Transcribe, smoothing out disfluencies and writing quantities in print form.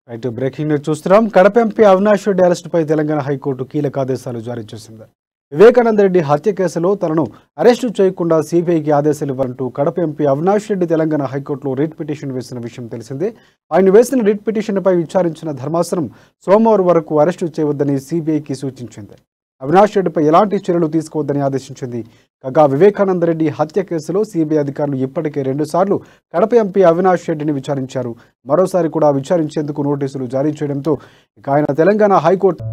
Right breaking news చూస్తున్నాం. Kadapa MP Avinash Reddy అరెస్టుపై Telangana high court కీలక ఆదేశాలు జారీ చేసింది. వివేకానంద రెడ్డి హత్య కేసులో తనను అరెస్టు చేయకుండా సిబిఐకి ఆదేశాలు ఇవ్వాలంటూ కడప ఎంపీ అవినాష్ రెడ్డి తెలంగాణ హైకోర్టులో రిట్ పిటిషన్ వేసిన విషయం తెలిసిందే. ఆయన వేసిన రిట్ పిటిషన్పై విచారించిన ధర్మాసనం సోమవారం వరకు అరెస్టు చేయవద్దని సిబిఐకి సూచించింది. అవినాష్ రెడ్డిపై ఎలాంటి చర్యలు తీసుకోవద్దని ఆదేశించింది. కాగా వివేకానంద రెడ్డి హత్య కేసులో సిబిఐ అధికారులు ఇప్పటికే 2 సార్లు కడప ఎంపీ అవినాష్ రెడ్డిని విచారించారు. మరోసారి కూడా విచారించేందుకు నోటీసులు జారీ చేయడంతో ఆయన తెలంగాణ హైకోర్టు